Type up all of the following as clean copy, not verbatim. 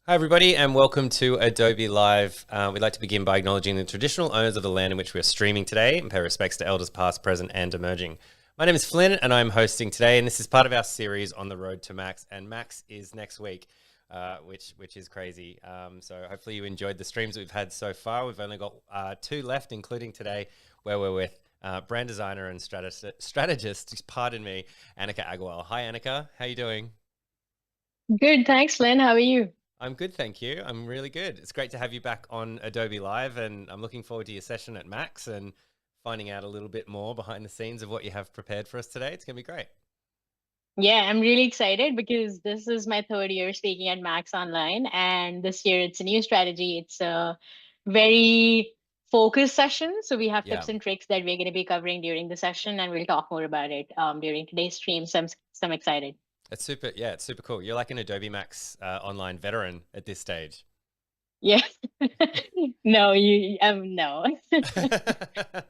Hi, everybody, and welcome to Adobe Live. We'd like to begin by acknowledging the traditional owners of the land in which we are streaming today and pay respects to elders past, present, and emerging. My name is Flynn, and I'm hosting today, and this is part of our series on the road to Max, and Max is next week, which is crazy. So hopefully you enjoyed the streams that we've had so far. We've only got two left, including today, where we're with brand designer and strategist, pardon me, Anika Aggarwal. Hi, Anika. How are you doing? Good, thanks, Lynn. How are you? I'm good, thank you. I'm really good. It's great to have you back on Adobe Live, and I'm looking forward to your session at Max and finding out a little bit more behind the scenes of what you have prepared for us today. It's going to be great. Yeah, I'm really excited because this is my third year speaking at Max Online, and this year it's a new strategy. It's a very focused session, so we have Yeah, tips and tricks that we're going to be covering during the session, and we'll talk more about it during today's stream. So I'm excited. it's super. Yeah, it's super cool. You're like an Adobe Max online veteran at this stage. Yeah. No, no.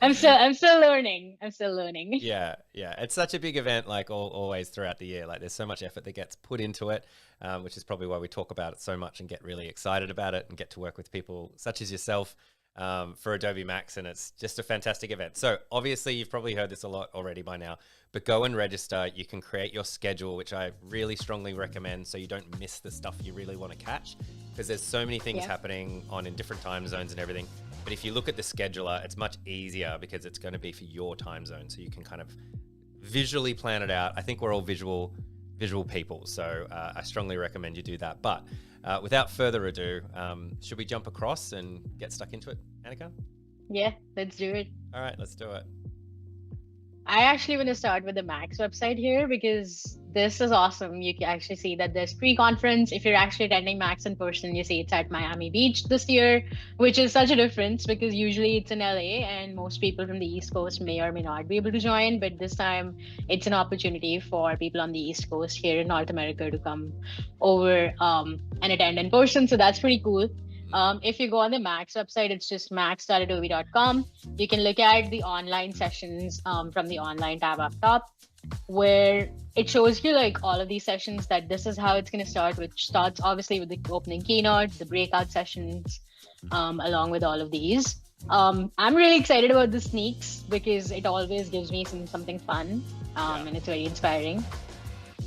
I'm still learning. I'm still learning. Yeah, yeah. It's such a big event, like always throughout the year. Like there's so much effort that gets put into it, which is probably why we talk about it so much and get really excited about it and get to work with people such as yourself for Adobe Max. And it's just a fantastic event. So obviously you've probably heard this a lot already by now, but go and register. You can create your schedule, which I really strongly recommend so you don't miss the stuff you really want to catch, because there's so many things Yeah. happening on in different time zones and everything. But if you look at the scheduler, it's much easier because it's going to be for your time zone. So you can kind of visually plan it out. I think we're all visual people. So I strongly recommend you do that. But without further ado, should we jump across and get stuck into it, Anika? Yeah, let's do it. All right, let's do it. I actually want to start with the Max website here because this is awesome. You can actually see that there's pre-conference. If you're actually attending Max in person, you see it's at Miami Beach this year, which is such a difference because usually it's in LA and most people from the East Coast may or may not be able to join. But this time it's an opportunity for people on the East Coast here in North America to come over and attend in person. So that's pretty cool. If you go on the Max website, it's just max.adobe.com. You can look at the online sessions from the online tab up top, where it shows you like all of these sessions that this is how it's going to start, which starts obviously with the opening keynote, the breakout sessions, along with all of these. I'm really excited about the sneaks because it always gives me something fun, Yeah. and it's very inspiring.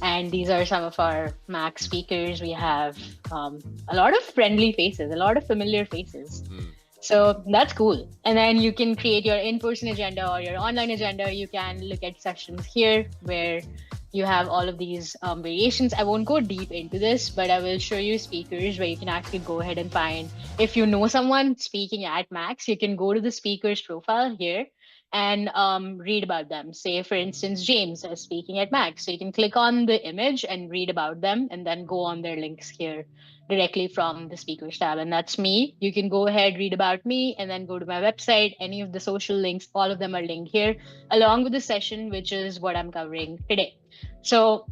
And these are some of our Max speakers. We have a lot of friendly faces, a lot of familiar faces. Mm. So that's cool. And then you can create your in-person agenda or your online agenda. You can look at sessions here where you have all of these variations. I won't go deep into this, but I will show you speakers where you can actually go ahead and find, if you know someone speaking at Max, you can go to the speaker's profile here and read about them. Say, for instance, James is speaking at Max. So you can click on the image and read about them and then go on their links here directly from the speakers tab. And that's me. You can go ahead, read about me, and then go to my website. Any of the social links, all of them are linked here, along with the session, which is what I'm covering today. So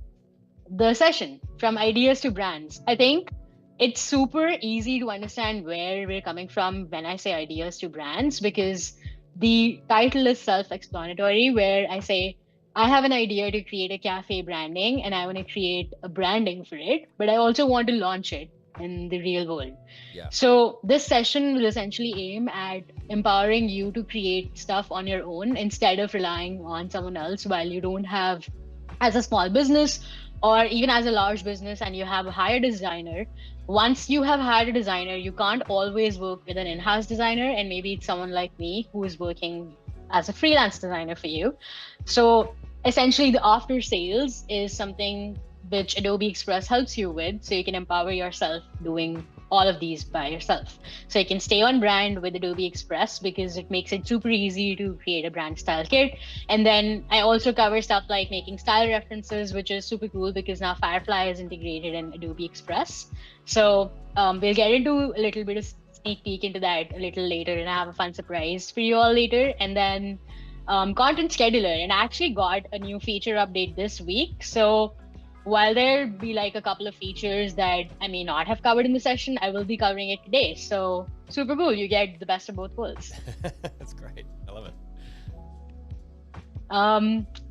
the session from ideas to brands, I think it's super easy to understand where we're coming from when I say ideas to brands, because the title is self-explanatory, where I say I have an idea to create a cafe branding and I want to create a branding for it, but I also want to launch it in the real world. Yeah. So this session will essentially aim at empowering you to create stuff on your own instead of relying on someone else while you don't have, as a small business or even as a large business and you have hired a designer. Once you have hired a designer, you can't always work with an in-house designer, and maybe it's someone like me who is working as a freelance designer for you. So essentially the after sales is something which Adobe Express helps you with, so you can empower yourself doing all of these by yourself. So you can stay on brand with Adobe Express because it makes it super easy to create a brand style kit. And then I also cover stuff like making style references, which is super cool because now Firefly is integrated in Adobe Express. So we'll get into a little bit of sneak peek into that a little later, and I have a fun surprise for you all later. And then content scheduler, and I actually got a new feature update this week. So while there be like a couple of features that I may not have covered in the session, I will be covering it today. So super cool. You get the best of both worlds. That's great. I love it.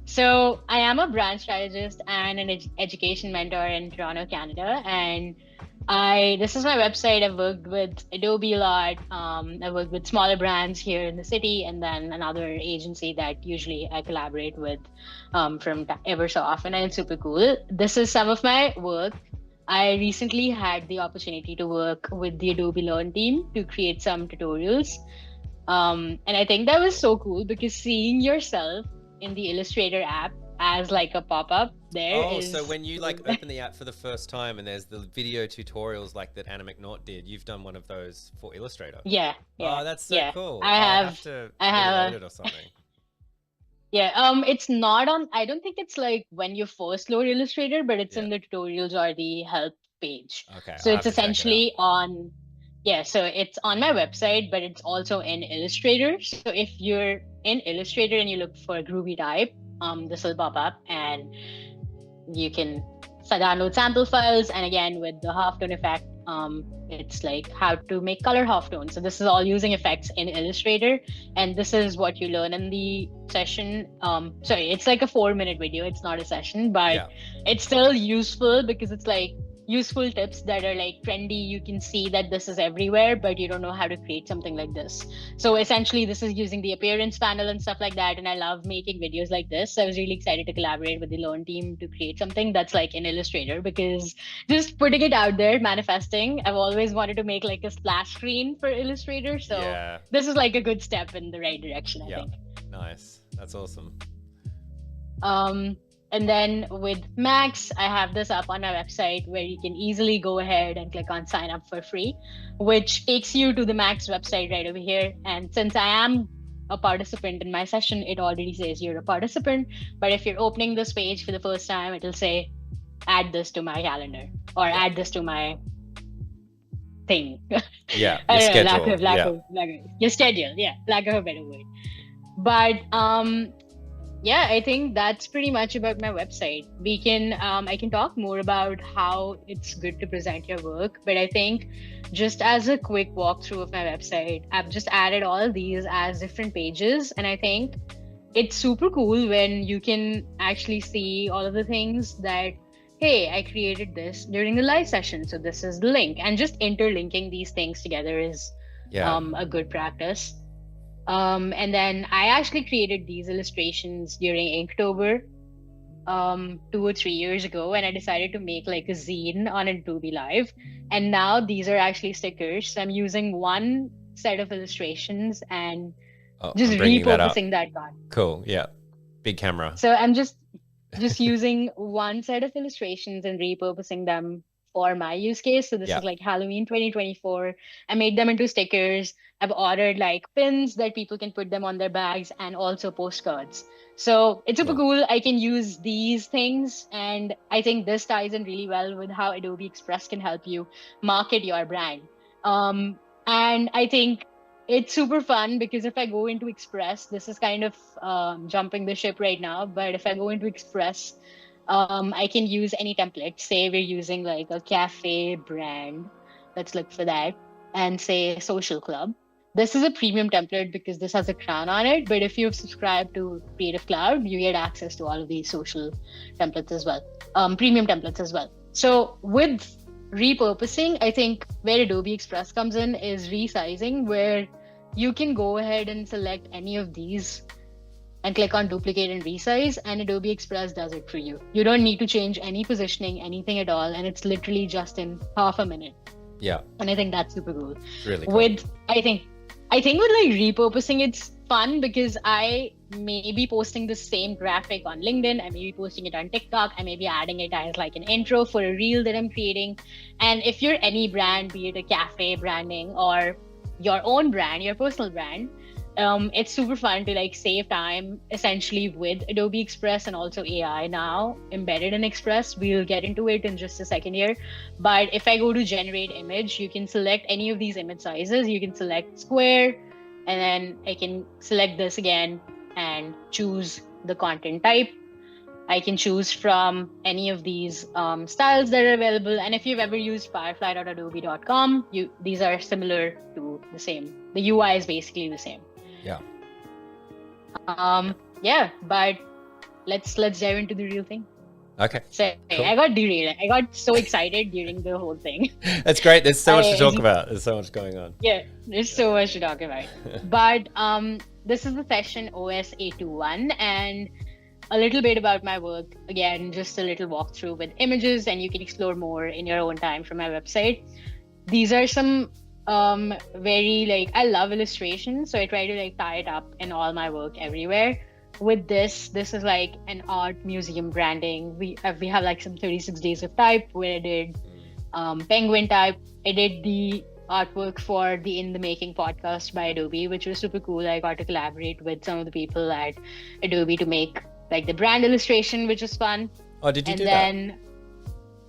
So I am a brand strategist and an education mentor in Toronto, Canada. And This is my website. I've worked with Adobe a lot. I've worked with smaller brands here in the city, and then another agency that usually I collaborate with ever so often, and it's super cool. This is some of my work. I recently had the opportunity to work with the Adobe Learn team to create some tutorials. And I think that was so cool because seeing yourself in the Illustrator app as like a pop-up there Oh, is so when you like open the app for the first time and there's the video tutorials like that Anna McNaught did, you've done one of those for Illustrator. yeah, Oh, that's so yeah. cool. I I'll have have to I get it have loaded or something. Yeah, it's not on, I don't think it's like when you first load Illustrator, but it's Yeah. in the tutorials or the help page. Okay, So I'll it's have to check it out. essentially on, yeah, so it's on my website, but it's also in Illustrator. So if you're in Illustrator and you look for Groovy Type, this will pop up and you can download sample files. And again, with the halftone effect, it's like how to make color halftone. So this is all using effects in Illustrator, and this is what you learn in the session. Sorry, it's like a 4-minute video. It's not a session, but Yeah. it's still useful because it's like useful tips that are like trendy. You can see that this is everywhere, but you don't know how to create something like this. So essentially, this is using the appearance panel and stuff like that. And I love making videos like this. So I was really excited to collaborate with the Learn team to create something that's like in Illustrator, because just putting it out there, manifesting, I've always wanted to make like a splash screen for Illustrator. So Yeah. this is like a good step in the right direction, I think. Nice. That's awesome. And then with Max, I have this up on my website where you can easily go ahead and click on sign up for free, which takes you to the Max website right over here. And since I am a participant in my session, it already says you're a participant. But if you're opening this page for the first time, it'll say, add this to my calendar or add this to my thing. Yeah, your schedule. Your schedule. Yeah, lack of a better word. But yeah, I think that's pretty much about my website. I can talk more about how it's good to present your work, but I think just as a quick walkthrough of my website, I've just added all of these as different pages, and I think it's super cool when you can actually see all of the things that, hey, I created this during the live session, so this is the link, and just interlinking these things together is a good practice. And then I actually created these illustrations during Inktober 2 or 3 years ago, and I decided to make like a zine on Adobe Live. And now these are actually stickers. So I'm using one set of illustrations and just repurposing that card. Cool. Yeah. Big camera. So I'm just using one set of illustrations and repurposing them for my use case. So this is like Halloween 2024. I made them into stickers. I've ordered like pins that people can put them on their bags, and also postcards. So it's super cool. I can use these things, and I think this ties in really well with how Adobe Express can help you market your brand. And I think it's super fun because if I go into Express, this is kind of jumping the ship right now, but if I go into Express, I can use any template. Say we're using like a cafe brand. Let's look for that. And say social club. This is a premium template because this has a crown on it. But if you've subscribed to Creative Cloud, you get access to all of these social templates as well, premium templates as well. So with repurposing, I think where Adobe Express comes in is resizing, where you can go ahead and select any of these and click on duplicate and resize, and Adobe Express does it for you. You don't need to change any positioning, anything at all, and it's literally just in half a minute. Yeah. And I think that's super cool. Really cool. I think with like repurposing, it's fun because I may be posting the same graphic on LinkedIn, I may be posting it on TikTok, I may be adding it as like an intro for a reel that I'm creating. And if you're any brand, be it a cafe branding or your own brand, your personal brand, it's super fun to like save time essentially with Adobe Express and also AI now embedded in Express. We'll get into it in just a second here. But if I go to generate image, you can select any of these image sizes. You can select square, and then I can select this again and choose the content type. I can choose from any of these styles that are available. And if you've ever used firefly.adobe.com, these are similar to the same. The UI is basically the same. Yeah. Yeah, but let's dive into the real thing. Okay. So Cool. I got derailed. I got so excited during the whole thing. That's great. There's so much to talk about. There's so much going on. Yeah, there's so much to talk about. But this is the session OS 821, and a little bit about my work. Again, just a little walkthrough with images, and you can explore more in your own time from my website. These are some very like, I love illustrations, so I try to like tie it up in all my work everywhere. With this is like an art museum branding. We have like some 36 days of type where I did penguin type. I did the artwork for the In the Making podcast by Adobe, which was super cool. I got to collaborate with some of the people at Adobe to make like the brand illustration, which was fun. Oh, did you and do then, that?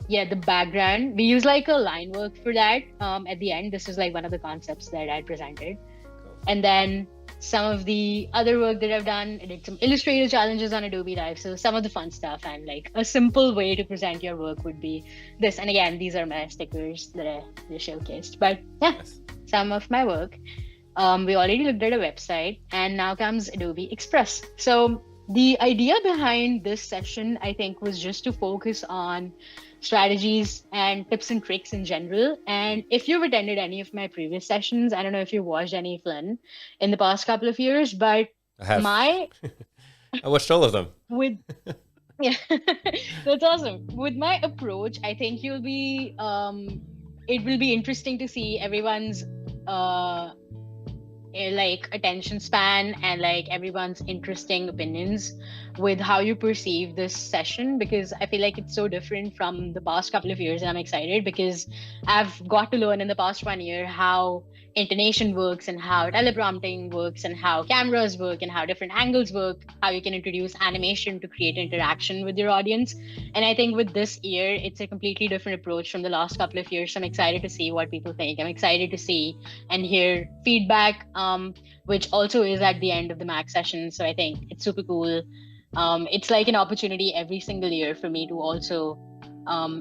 Yeah, the background. We use like a line work for that. At the end, this is like one of the concepts that I presented. Cool. And then some of the other work that I've done, I did some Illustrator challenges on Adobe Live. So some of the fun stuff, and like a simple way to present your work would be this. And again, these are my stickers that I showcased. But yeah, Nice. Some of my work. We already looked at a website, and now comes Adobe Express. So the idea behind this session, I think, was just to focus on strategies and tips and tricks in general. And if you've attended any of my previous sessions, I don't know if you watched any, Flynn, in the past couple of years, but I have. I watched all of them. With yeah, that's awesome. With my approach, I think you'll be it will be interesting to see everyone's like attention span and like everyone's interesting opinions with how you perceive this session, because I feel like it's so different from the past couple of years, and I'm excited because I've got to learn in the past 1 year how intonation works and how teleprompting works and how cameras work and how different angles work, how you can introduce animation to create interaction with your audience. And I think with this year, it's a completely different approach from the last couple of years. So I'm excited to see what people think. I'm excited to see and hear feedback, which also is at the end of the Max session. So I think it's super cool. It's like an opportunity every single year for me to also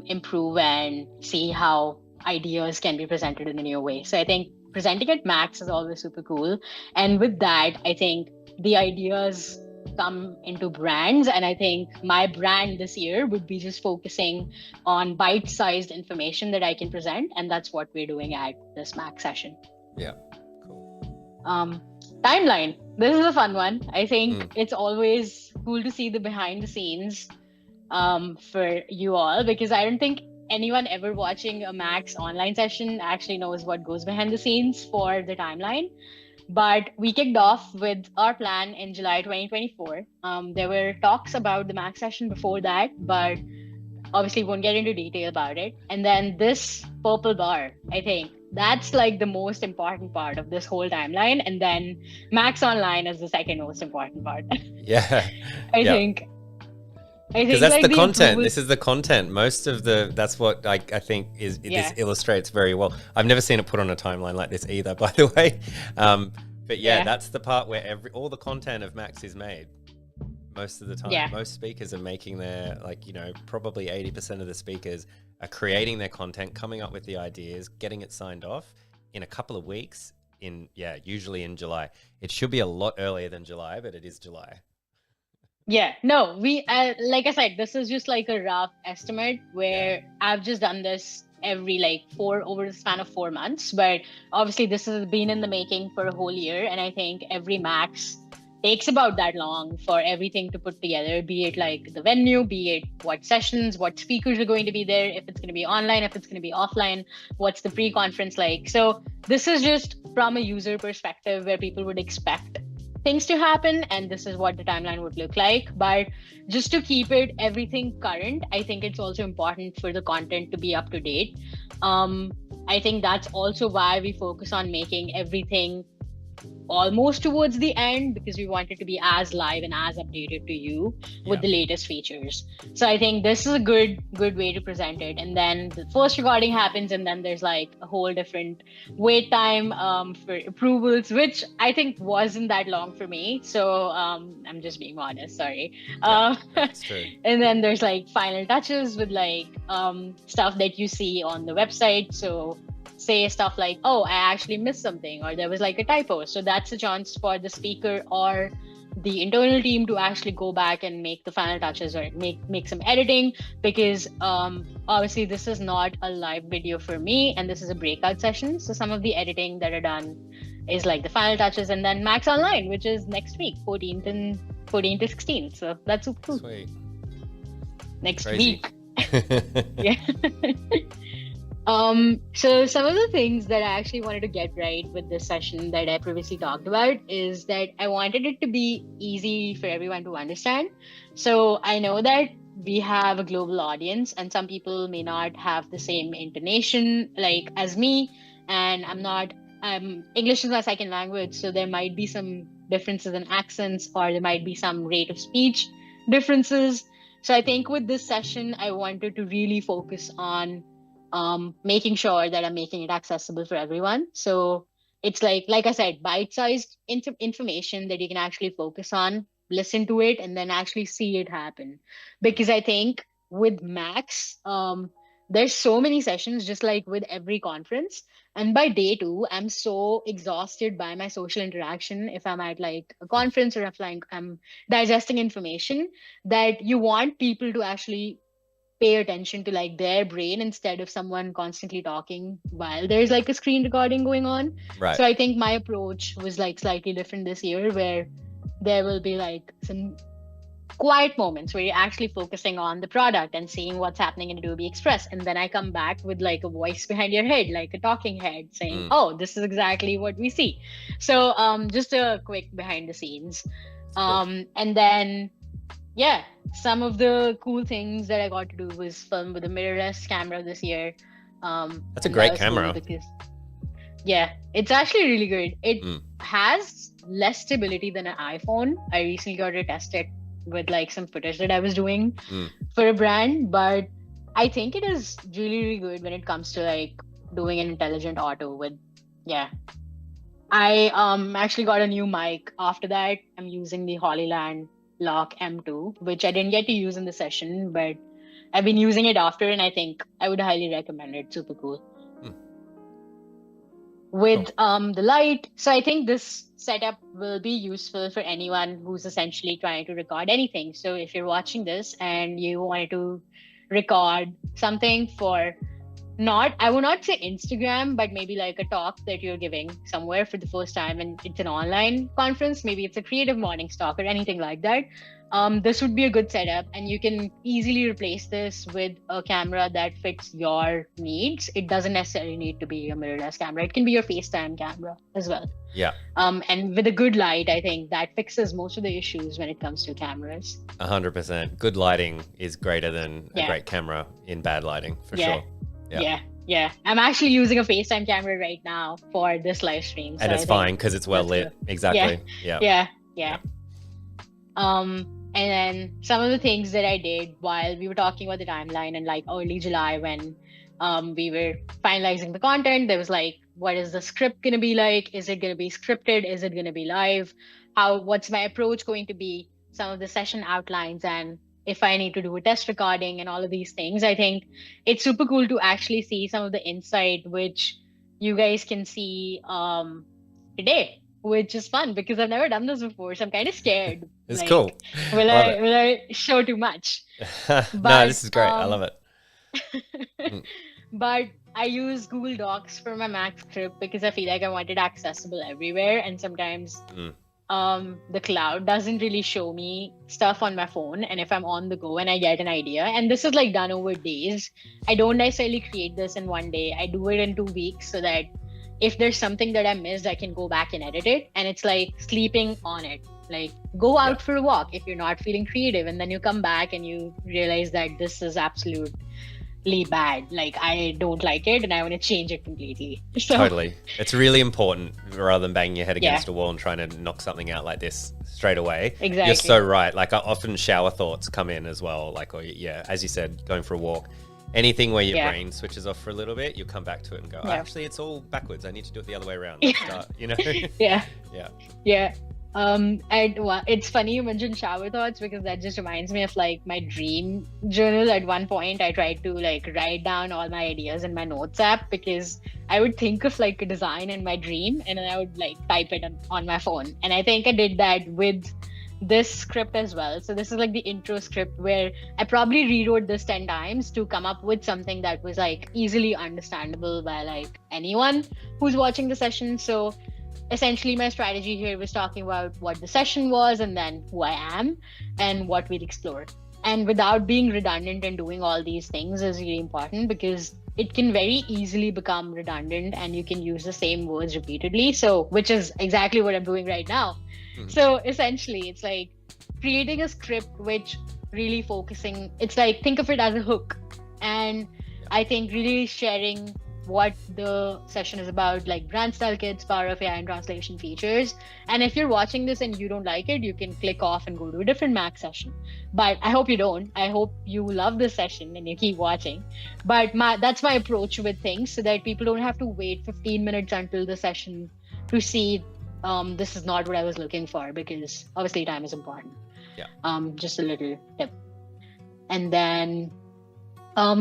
improve and see how ideas can be presented in a new way. So I think presenting at Max is always super cool. And with that, I think the ideas come into brands. And I think my brand this year would be just focusing on bite-sized information that I can present. And that's what we're doing at this Max session. Yeah, cool. Timeline. This is a fun one. I think it's always cool to see the behind the scenes for you all, because I don't think anyone ever watching a Max online session actually knows what goes behind the scenes for the timeline. But we kicked off with our plan in July 2024. There were talks about the Max session before that, but obviously won't get into detail about it. And then this purple bar, I think that's like the most important part of this whole timeline. And then Max Online is the second most important part. Yeah. I think because that's like the content. This is the content. Most of that's what I think is this illustrates very well. I've never seen it put on a timeline like this either, by the way. But that's the part where all the content of Max is made. Most of the time, most speakers are making their, probably 80% of the speakers are creating their content, coming up with the ideas, getting it signed off in a couple of weeks usually in July. It should be a lot earlier than July, but it is July. Yeah, no, we, like I said, this is just like a rough estimate where I've just done this over the span of 4 months. But obviously this has been in the making for a whole year. And I think every Max takes about that long for everything to put together, be it like the venue, be it what sessions, what speakers are going to be there, if it's going to be online, if it's going to be offline, what's the pre-conference like. So this is just from a user perspective where people would expect things to happen, and this is what the timeline would look like. But just to keep everything current, I think it's also important for the content to be up to date. I think that's also why we focus on making everything almost towards the end, because we want it to be as live and as updated to you with the latest features. So I think this is a good way to present it. And then the first recording happens, and then there's like a whole different wait time for approvals, which I think wasn't that long for me. So I'm just being honest, sorry. That's true. And then there's like final touches with like stuff that you see on the website. So say stuff like, oh, I actually missed something, or there was like a typo. So that's a chance for the speaker or the internal team to actually go back and make the final touches or make some editing, because obviously this is not a live video for me and this is a breakout session, so some of the editing that are done is like the final touches, and then Max Online, which is next week, 14th to 16th, so that's super cool. Sweet. Next Crazy. week. Yeah. So some of the things that I actually wanted to get right with this session that I previously talked about is that I wanted it to be easy for everyone to understand. So I know that we have a global audience and some people may not have the same intonation like as me, and English is my second language, so there might be some differences in accents, or there might be some rate of speech differences. So I think with this session, I wanted to really focus on making sure that I'm making it accessible for everyone. So it's like I said, bite-sized information that you can actually focus on, listen to it, and then actually see it happen. Because I think with Max, there's so many sessions, just like with every conference. And by day 2, I'm so exhausted by my social interaction. If I'm at like a conference or if like I'm digesting information, that you want people to actually pay attention to like their brain instead of someone constantly talking while there's like a screen recording going on. Right. So I think my approach was like slightly different this year, where there will be like some quiet moments where you're actually focusing on the product and seeing what's happening in Adobe Express, and then I come back with like a voice behind your head, like a talking head saying, oh, this is exactly what we see. So just a quick behind the scenes. And then some of the cool things that I got to do was film with a mirrorless camera this year. That's a great camera. Cool because, it's actually really good. It has less stability than an iPhone. I recently got to test it with like some footage that I was doing for a brand, but I think it is really, really good when it comes to like doing an intelligent auto with, I actually got a new mic after that. I'm using the Hollyland Lock M2, which I didn't get to use in the session, but I've been using it after, and I think I would highly recommend it. Super cool. With the light, so I think this setup will be useful for anyone who's essentially trying to record anything. So if you're watching this and you wanted to record something for I would not say Instagram, but maybe like a talk that you're giving somewhere for the first time and it's an online conference, maybe it's a creative morning talk or anything like that, this would be a good setup, and you can easily replace this with a camera that fits your needs. It doesn't necessarily need to be a mirrorless camera. It can be your FaceTime camera as well. Yeah. And with a good light, I think that fixes most of the issues when it comes to cameras. 100%. Good lighting is greater than a great camera in bad lighting, for sure. Yeah. I'm actually using a FaceTime camera right now for this live stream. And it's fine because it's well lit. Exactly. Yeah. And then some of the things that I did while we were talking about the timeline and like early July when we were finalizing the content, there was like, what is the script going to be like? Is it going to be scripted? Is it going to be live? What's my approach going to be? Some of the session outlines, and if I need to do a test recording and all of these things. I think it's super cool to actually see some of the insight which you guys can see today, which is fun because I've never done this before, so I'm kind of scared. It's like, cool. Will I show too much? No, this is great. I love it. But I use Google Docs for my Mac script because I feel like I want it accessible everywhere, and sometimes the cloud doesn't really show me stuff on my phone, and if I'm on the go and I get an idea, and this is like done over days, I don't necessarily create this in one day. I do it in 2 weeks so that if there's something that I missed, I can go back and edit it. And it's like sleeping on it. Like, go out for a walk if you're not feeling creative, and then you come back and you realize that this is absolutely bad. Like, I don't like it and I want to change it completely. So, totally. It's really important rather than banging your head against a wall and trying to knock something out like this straight away. Exactly. You're so right. Like, often shower thoughts come in as well. Like, or as you said, going for a walk. Anything where your brain switches off for a little bit, you'll come back to it and go, actually, it's all backwards. I need to do it the other way around. Start, Yeah. And it's funny you mentioned shower thoughts because that just reminds me of like my dream journal. At one point I tried to like write down all my ideas in my notes app because I would think of like a design in my dream and then I would like type it on my phone. And I think I did that with this script as well. So this is like the intro script where I probably rewrote this 10 times to come up with something that was like easily understandable by like anyone who's watching the session. So essentially my strategy here was talking about what the session was and then who I am and what we'd explore. And without being redundant and doing all these things is really important, because it can very easily become redundant and you can use the same words repeatedly. So, which is exactly what I'm doing right now. So essentially it's like creating a script which really focusing, it's like, think of it as a hook. And I think really sharing what the session is about, like brand style kits, power of AI and translation features. And if you're watching this and you don't like it, you can click off and go to a different Max session. But I hope you don't. I hope you love this session and you keep watching. But that's my approach with things, so that people don't have to wait 15 minutes until the session to see this is not what I was looking for, because obviously time is important. Just a little tip. And then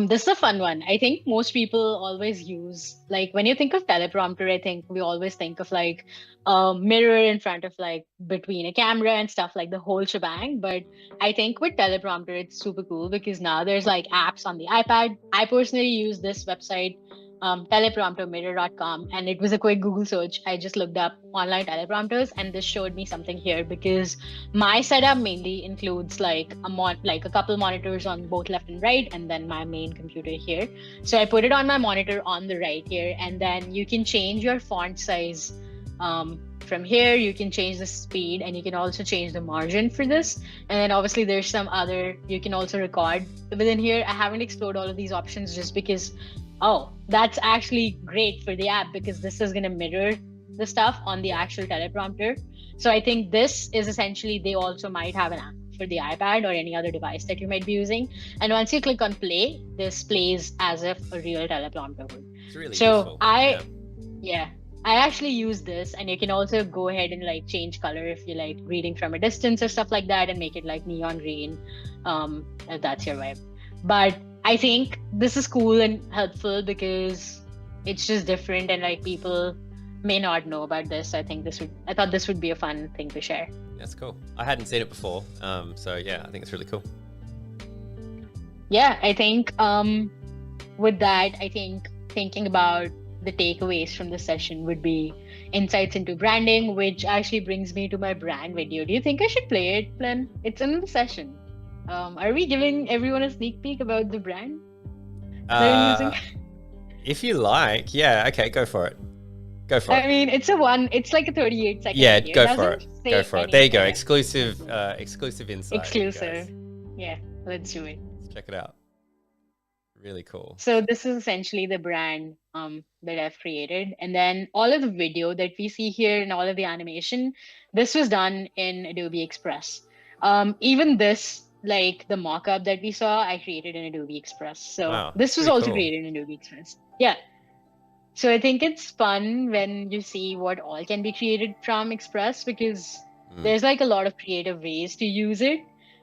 this is a fun one. I think most people always use, like when you think of teleprompter, I think we always think of like a mirror in front of like between a camera and stuff, like the whole shebang. But I think with teleprompter, it's super cool because now there's like apps on the iPad. I personally use this website, telepromptermirror.com, and it was a quick Google search. I just looked up online teleprompters and this showed me something here, because my setup mainly includes like a couple monitors on both left and right, and then my main computer here. So I put it on my monitor on the right here, and then you can change your font size from here. You can change the speed, and you can also change the margin for this. And then obviously there's some other, you can also record within here. I haven't explored all of these options just because that's actually great for the app, because this is going to mirror the stuff on the actual teleprompter. So I think this is essentially, they also might have an app for the iPad or any other device that you might be using. And once you click on play, this plays as if a real teleprompter would. It's really so useful. I actually use this, and you can also go ahead and like change color if you like reading from a distance or stuff like that, and make it like neon green, if that's your vibe. But I think this is cool and helpful because it's just different, and like people may not know about this. I thought this would be a fun thing to share. That's cool. I hadn't seen it before. So yeah, I think it's really cool. Yeah, I think with that, I think thinking about the takeaways from the session would be insights into branding, which actually brings me to my brand video. Do you think I should play it, Glenn? It's in the session. Are we giving everyone a sneak peek about the brand that I'm using? If you like, yeah, okay, go for it. I mean, it's like a 38-second Yeah, video. go for it. Go for it. There you go. Exclusive insight. Exclusive. Yeah, let's do it. Let's check it out. Really cool. So this is essentially the brand that I've created. And then all of the video that we see here and all of the animation, this was done in Adobe Express. Even this, like the mock-up that we saw, I created in Adobe Express. So this was also created in Adobe Express. Yeah. So I think it's fun when you see what all can be created from Express, because there's like a lot of creative ways to use it.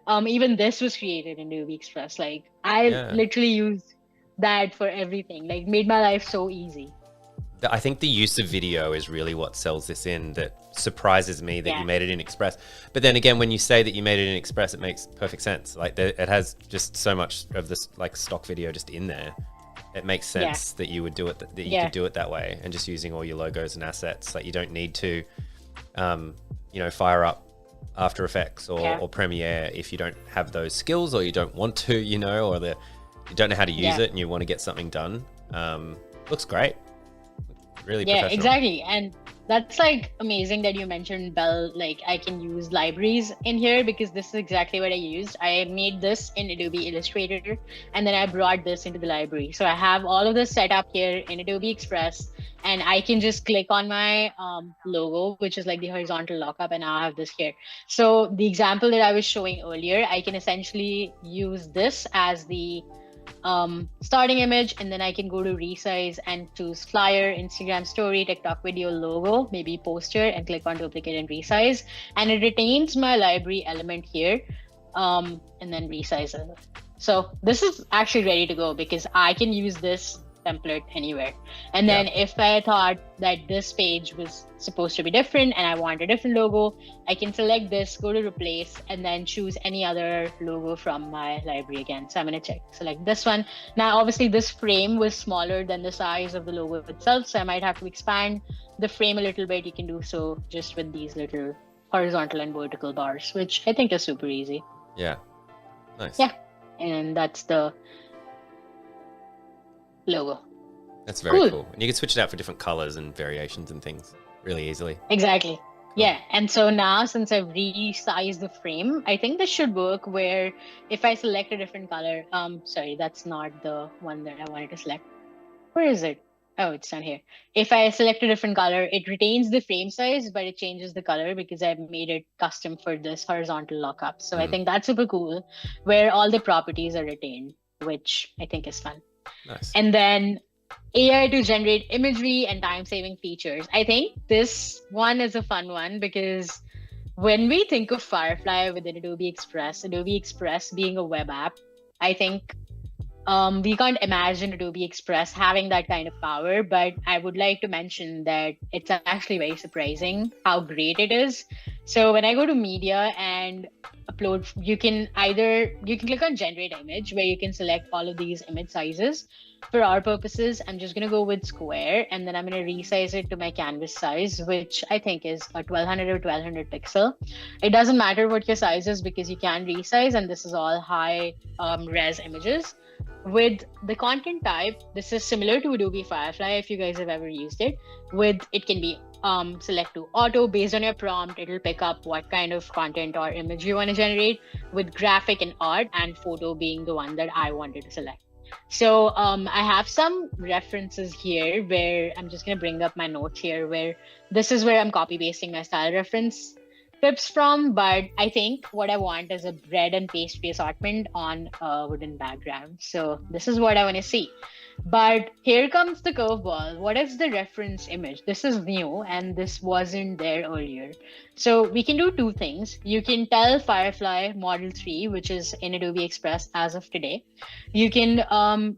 Even this was created in Adobe Express. Like I literally used that for everything, like made my life so easy. I think the use of video is really what sells this in, that surprises me that you made it in Express. But then again, when you say that you made it in Express, it makes perfect sense. Like it has just so much of this like stock video just in there. It makes sense that you would do it, that you could do it that way, and just using all your logos and assets. Like you don't need to, fire up After Effects or Premiere if you don't have those skills, or you don't want to, you don't know how to use it and you want to get something done. Looks great. Really professional. Yeah, exactly. And that's like amazing that you mentioned, Bell, like I can use libraries in here, because this is exactly what I used. I made this in Adobe Illustrator, and then I brought this into the library. So I have all of this set up here in Adobe Express, and I can just click on my logo, which is like the horizontal lockup, and now I have this here. So the example that I was showing earlier, I can essentially use this as the starting image, and then I can go to resize and choose flyer, Instagram story, TikTok video, logo, maybe poster, and click on duplicate and resize, and it retains my library element here, and then resize it. So this is actually ready to go, because I can use this template anywhere. And then if I thought that this page was supposed to be different and I want a different logo, I can select this, go to replace, and then choose any other logo from my library again. So I'm going to select this one. Now, obviously, this frame was smaller than the size of the logo itself, so I might have to expand the frame a little bit. You can do so just with these little horizontal and vertical bars, which I think is super easy. Yeah. Nice. Yeah. And that's the logo. That's very cool. And you can switch it out for different colors and variations and things really easily. Exactly. Cool. Yeah. And so now, since I've resized the frame, I think this should work where if I select a different color, sorry, that's not the one that I wanted to select. Where is it? Oh, it's down here. If I select a different color, it retains the frame size, but it changes the color because I've made it custom for this horizontal lockup. So I think that's super cool, where all the properties are retained, which I think is fun. Nice. And then AI to generate imagery and time-saving features. I think this one is a fun one because when we think of Firefly within Adobe Express being a web app, I think we can't imagine Adobe Express having that kind of power, but I would like to mention that it's actually very surprising how great it is. So when I go to media and upload, you can click on generate image, where you can select all of these image sizes. For our purposes, I'm just going to go with square, and then I'm going to resize it to my canvas size, which I think is a 1200 or 1200 pixel. It doesn't matter what your size is because you can resize, and this is all high res images. With the content type, this is similar to Adobe Firefly if you guys have ever used it. It can be select to auto based on your prompt. It'll pick up what kind of content or image you want to generate, with graphic and art and photo being the one that I wanted to select. So I have some references here where I'm just going to bring up my notes here, where this is where I'm copy pasting my style reference tips from, but I think what I want is a bread and pastry assortment on a wooden background. So this is what I want to see. But here comes the curveball. What is the reference image? This is new and this wasn't there earlier. So we can do two things. You can tell Firefly Model 3, which is in Adobe Express as of today. You can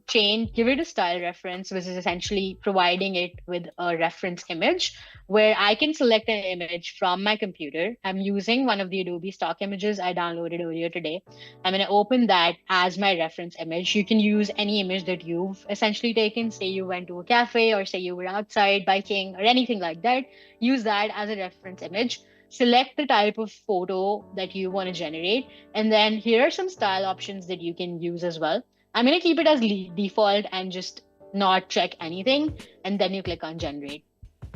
give it a style reference, which is essentially providing it with a reference image, where I can select an image from my computer. I'm using one of the Adobe stock images I downloaded earlier today. I'm going to open that as my reference image. You can use any image that you've essentially taken. Say you went to a cafe, or say you were outside biking or anything like that. Use that as a reference image. Select the type of photo that you want to generate. And then here are some style options that you can use as well. I'm going to keep it as default and just not check anything. And then you click on generate.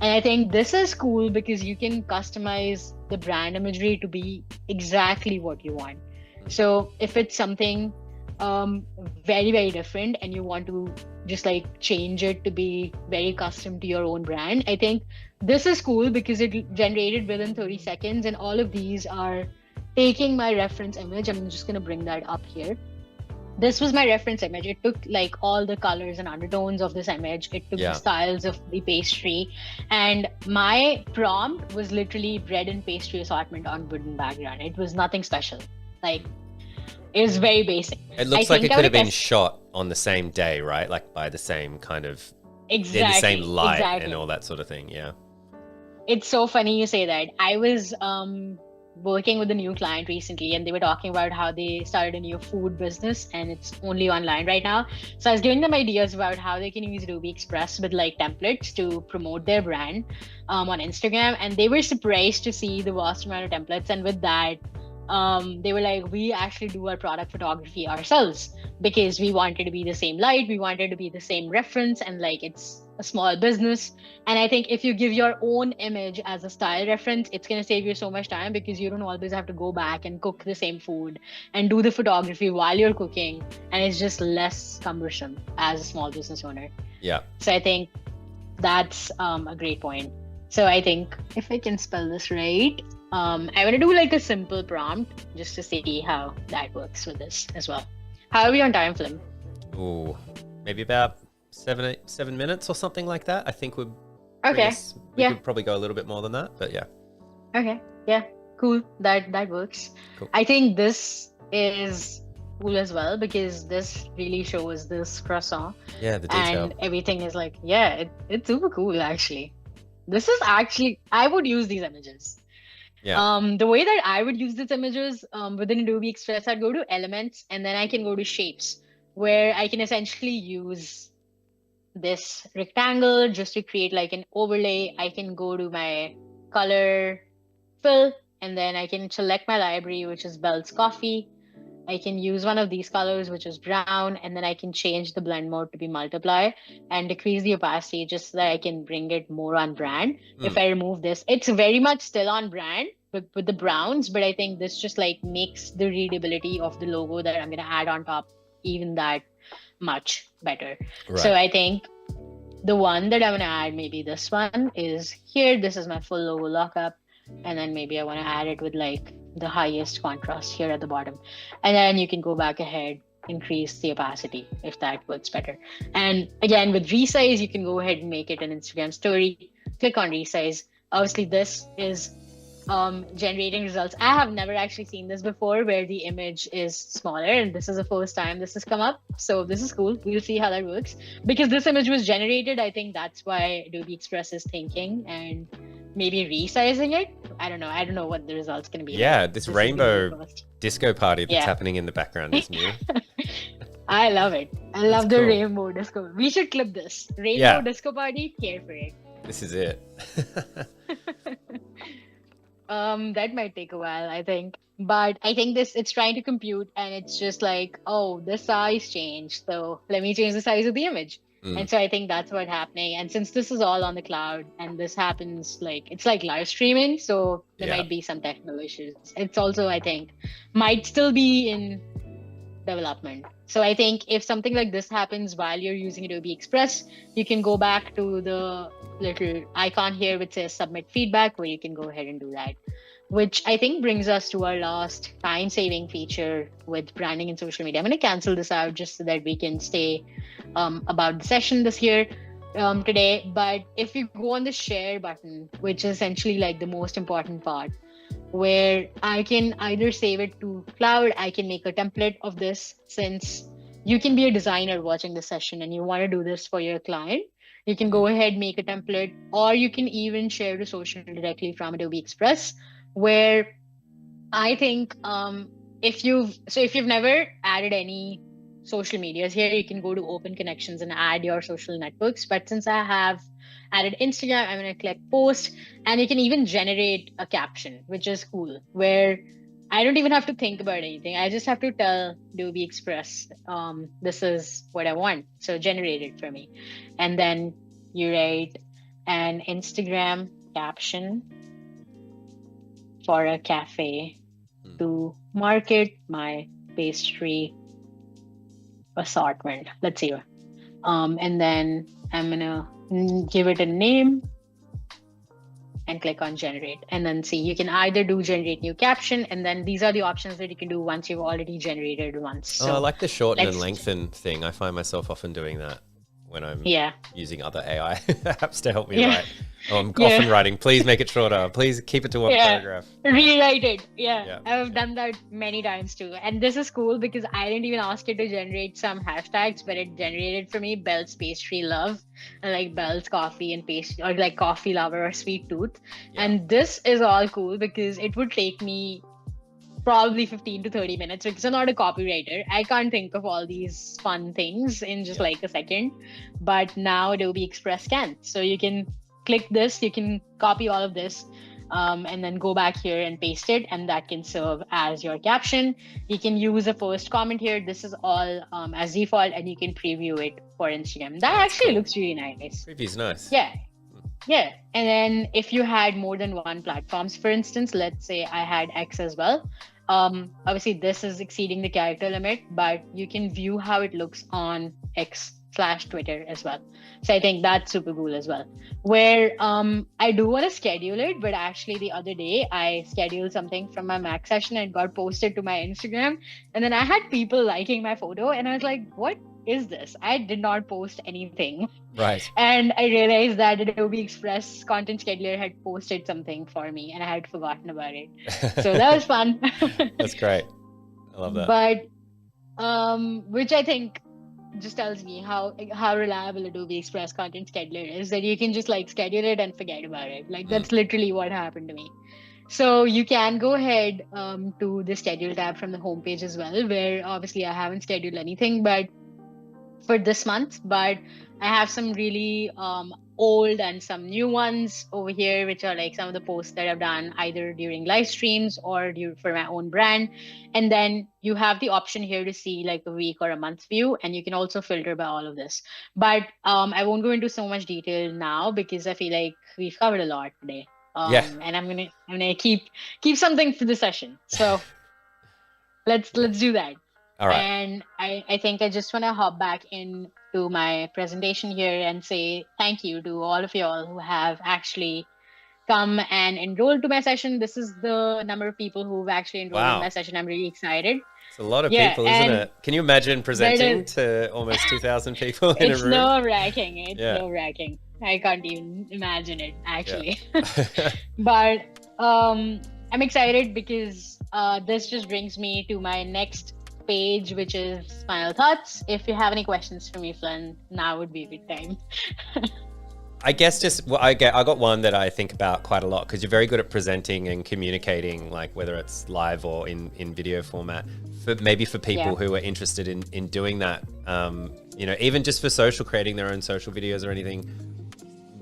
And I think this is cool because you can customize the brand imagery to be exactly what you want. So if it's something very, very different and you want to just like change it to be very custom to your own brand, I think this is cool because it generated within 30 seconds. And all of these are taking my reference image. I'm just going to bring that up here. This was my reference image. It took like all the colors and undertones of this image. It took the styles of the pastry, and my prompt was literally bread and pastry assortment on wooden background. It was nothing special. Like, it was very basic. It looks like it could have been shot on the same day, right? Like by the same kind of, exactly, in the same light and all that sort of thing. Yeah. It's so funny you say that. I was working with a new client recently, and they were talking about how they started a new food business and it's only online right now. So I was giving them ideas about how they can use Adobe Express with like templates to promote their brand on Instagram, and they were surprised to see the vast amount of templates. And with that, they were like, we actually do our product photography ourselves because we wanted to be the same light, we wanted to be the same reference, and like it's a small business. And I think if you give your own image as a style reference, it's going to save you so much time because you don't always have to go back and cook the same food and do the photography while you're cooking, and it's just less cumbersome as a small business owner. Yeah. So I think that's a great point. So I think if I can spell this right, I'm going to do like a simple prompt just to see how that works with this as well. How are we on time, Flim? Ooh, maybe about 7 minutes or something like that. I think would. Okay. We could probably go a little bit more than that, but yeah. Okay. Yeah. Cool. That works. Cool. I think this is cool as well because this really shows this croissant Yeah, the detail. and everything is like, yeah, it's super cool actually. This is actually, I would use these images. Yeah. The way that I would use these images within Adobe Express, I'd go to elements and then I can go to shapes where I can essentially use this rectangle just to create like an overlay. I can go to my color fill and then I can select my library, which is Bell's Coffee. I can use one of these colors, which is brown, and then I can change the blend mode to be multiply and decrease the opacity just so that I can bring it more on brand. If I remove this, it's very much still on brand with the browns, but I think this just like makes the readability of the logo that I'm going to add on top even that much better. Right. So I think the one that I'm going to add, maybe this one is here. This is my full logo lockup. And then maybe I want to add it with like the highest contrast here at the bottom. And then you can go back ahead, increase the opacity if that works better. And again, with resize, you can go ahead and make it an Instagram story. Click on resize. Obviously, this is generating results. I have never actually seen this before where the image is smaller, and this is the first time this has come up. So this is cool. We'll see how that works. Because this image was generated, I think that's why Adobe Express is thinking and maybe resizing it. I don't know what the result's going to be. Yeah, this rainbow disco party that's happening in the background is new. I love it. I love the rainbow disco. We should clip this. Rainbow disco party, care for it. This is it. That might take a while, I think. But I think it's trying to compute and it's just like, oh, the size changed. So let me change the size of the image. And so I think that's what's happening. And since this is all on the cloud and this happens it's like live streaming, so there might be some technical issues. It's also, I think, might still be in development. So I think if something like this happens while you're using Adobe Express, you can go back to the little icon here which says submit feedback, where you can go ahead and do that. Which I think brings us to our last time-saving feature with branding and social media. I'm going to cancel this out just so that we can stay about the session this year today. But if you go on the share button, which is essentially like the most important part, where I can either save it to cloud, I can make a template of this, since you can be a designer watching the session and you want to do this for your client. You can go ahead, make a template, or you can even share to social directly from Adobe Express, where I think if you've never added any social medias here, you can go to open connections and add your social networks. But since I have added Instagram, I'm going to click post, and you can even generate a caption, which is cool, where I don't even have to think about anything. I just have to tell Adobe Express, this is what I want. So generate it for me. And then you write an Instagram caption for a cafe to market my pastry assortment. Let's see. And then I'm gonna give it a name and click on generate, and then see, you can either do generate new caption, and then these are the options that you can do once you've already generated once. So I like the shorten and lengthen thing. I find myself often doing that when I'm using other AI apps to help me write. I'm often writing, please make it shorter. Please keep it to one paragraph. Rewrite it. I've done that many times too. And this is cool because I didn't even ask it to generate some hashtags, but it generated for me Bell's Pastry Love, and like Bell's Coffee and Pastry, or like Coffee Lover or Sweet Tooth. And this is all cool because it would take me probably 15 to 30 minutes because I'm not a copywriter. I can't think of all these fun things in just like a second. But now Adobe Express can. So you can click this, you can copy all of this, and then go back here and paste it, and that can serve as your caption. You can use a first comment here. This is all as default, and you can preview it for Instagram. That actually looks really nice. Preview's nice. Yeah. And then if you had more than one platforms, for instance, let's say I had X as well. Obviously this is exceeding the character limit, but you can view how it looks on X/Twitter as well. So I think that's super cool as well. Where I do want to schedule it, but actually the other day I scheduled something from my Max session and it got posted to my Instagram, and then I had people liking my photo, and I was like, what is this? I did not post anything. Right. And I realized that Adobe Express content scheduler had posted something for me and I had forgotten about it. So that was fun. That's great. I love that. But which I think just tells me how reliable Adobe Express content scheduler is, that you can just like schedule it and forget about it. Like that's literally what happened to me. So you can go ahead to the schedule tab from the homepage as well, where obviously I haven't scheduled anything but for this month, but I have some really old and some new ones over here, which are like some of the posts that I've done either during live streams or for my own brand. And then you have the option here to see like a week or a month view, and you can also filter by all of this. But I won't go into so much detail now because I feel like we've covered a lot today. And I'm gonna keep something for the session. So let's do that. All right. And I think I just want to hop back into my presentation here and say thank you to all of y'all who have actually come and enrolled to my session. This is the number of people who've actually enrolled in my session. I'm really excited. It's a lot of people, isn't it? Can you imagine presenting to almost 2,000 people in a room? It's nerve-wracking. It's nerve-wracking. I can't even imagine it, actually. But I'm excited because this just brings me to my next page, which is final thoughts. If you have any questions for me, Flynn, now would be a good time. I guess I got one that I think about quite a lot, because you're very good at presenting and communicating, like whether it's live or in video format, maybe for people who are interested in doing that, even just for social, creating their own social videos or anything.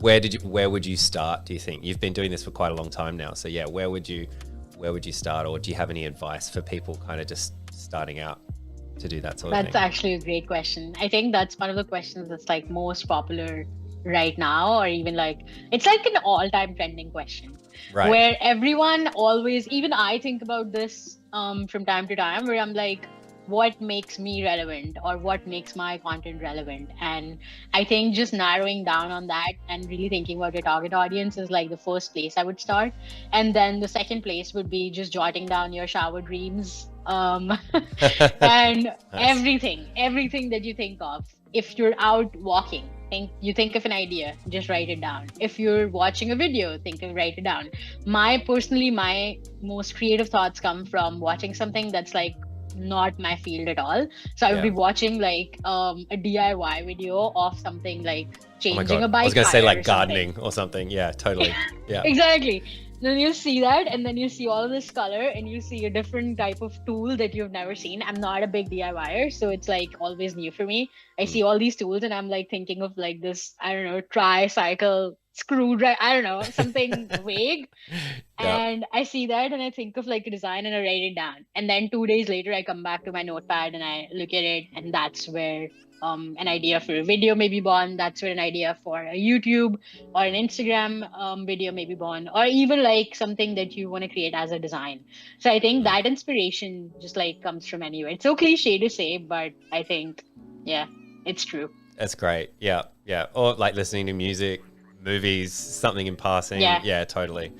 Where would you start, do you think? You've been doing this for quite a long time now. So where would you start, or do you have any advice for people kind of just starting out to do that sort of thing? That's actually a great question. I think that's one of the questions that's like most popular right now, or even like it's like an all-time trending question, right? Where everyone always, even I think about this from time to time, where I'm like, what makes me relevant, or what makes my content relevant? And I think just narrowing down on that and really thinking about your target audience is like the first place I would start. And then the second place would be just jotting down your shower dreams, and nice. everything that you think of. If you're out walking, think of an idea, just write it down. If you're watching a video, write it down. My most creative thoughts come from watching something that's like not my field at all. So I would be watching like a DIY video of something like changing a bike. I was gonna say like gardening something. or something. Yeah, totally. Yeah. Exactly. Then you see that, and then you see all of this color, and you see a different type of tool that you've never seen. I'm not a big DIYer, so it's like always new for me. I see all these tools, and I'm like thinking of like this, I don't know, tricycle, screwdriver, I don't know, something vague. And I see that, and I think of like a design, and I write it down. And then 2 days later, I come back to my notepad and I look at it, and that's where an idea for a video may be born. That's where an idea for a YouTube or an Instagram video may be born, or even like something that you want to create as a design. So I think that inspiration just like comes from anywhere. It's so cliche to say, but I think, it's true. That's great. Yeah. Or like listening to music, movies, something in passing. Yeah, totally.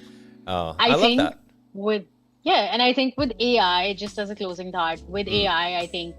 Oh, I love think that. And I think with AI, just as a closing thought, with AI, I think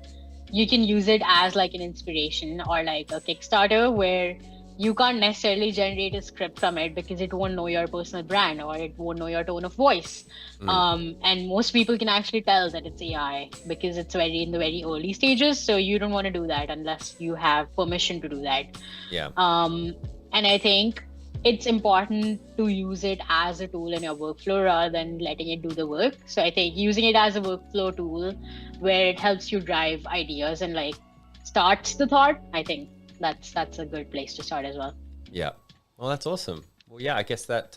you can use it as like an inspiration or like a Kickstarter, where you can't necessarily generate a script from it because it won't know your personal brand, or it won't know your tone of voice. And most people can actually tell that it's AI because it's in the very early stages. So you don't want to do that unless you have permission to do that. Yeah. And I think it's important to use it as a tool in your workflow rather than letting it do the work. So I think using it as a workflow tool where it helps you drive ideas and like starts the thought, I think that's a good place to start as well. Yeah. Well, that's awesome. Well, yeah, I guess that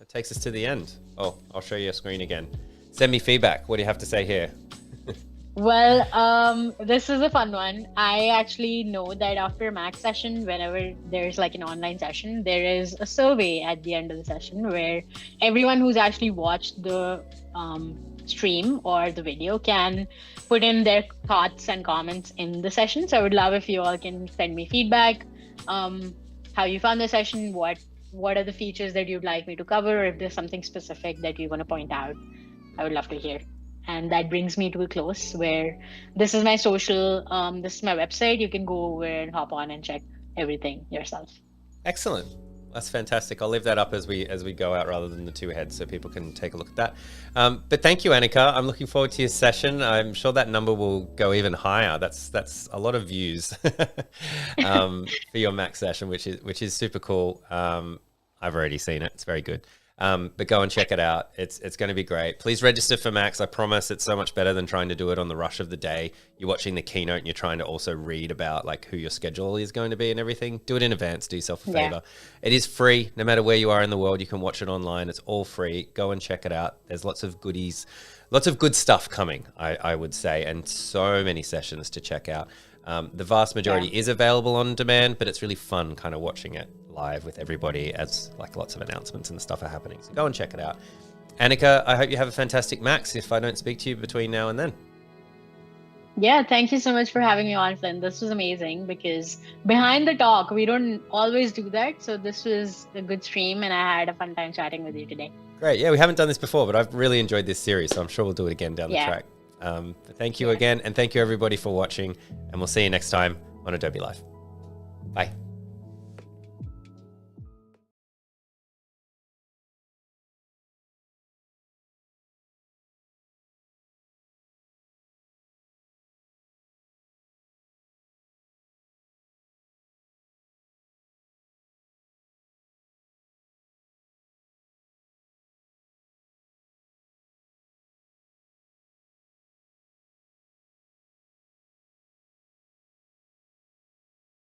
takes us to the end. Oh, I'll show you your screen again. Send me feedback. What do you have to say here? Well, this is a fun one. I actually know that after a Max session, whenever there's like an online session, there is a survey at the end of the session where everyone who's actually watched the stream or the video can put in their thoughts and comments in the session. So I would love if you all can send me feedback, how you found the session, what are the features that you'd like me to cover, or if there's something specific that you want to point out. I would love to hear. And that brings me to a close, where this is my social, this is my website. You can go over and hop on and check everything yourself. Excellent. That's fantastic. I'll leave that up as we go out rather than the two heads, so people can take a look at that. But thank you, Anika. I'm looking forward to your session. I'm sure that number will go even higher. That's a lot of views for your Max session, which is super cool. I've already seen it. It's very good. But go and check it out. It's going to be great. Please register for Max. I promise it's so much better than trying to do it on the rush of the day. You're watching the keynote and you're trying to also read about like who your schedule is going to be and everything. Do it in advance. Do yourself a favor. It is free. No matter where you are in the world, you can watch it online. It's all free. Go and check it out. There's lots of goodies, lots of good stuff coming, I would say, and so many sessions to check out. The vast majority is available on demand, but it's really fun kind of watching it live with everybody as like lots of announcements and stuff are happening. So go and check it out. Anika, I hope you have a fantastic Max if I don't speak to you between now and then. Yeah, thank you so much for having me on, Flynn. This was amazing because behind the talk, we don't always do that. So this was a good stream and I had a fun time chatting with you today. Great. Yeah, we haven't done this before, but I've really enjoyed this series. So I'm sure we'll do it again down the track. But thank you again. And thank you everybody for watching. And we'll see you next time on Adobe Live. Bye.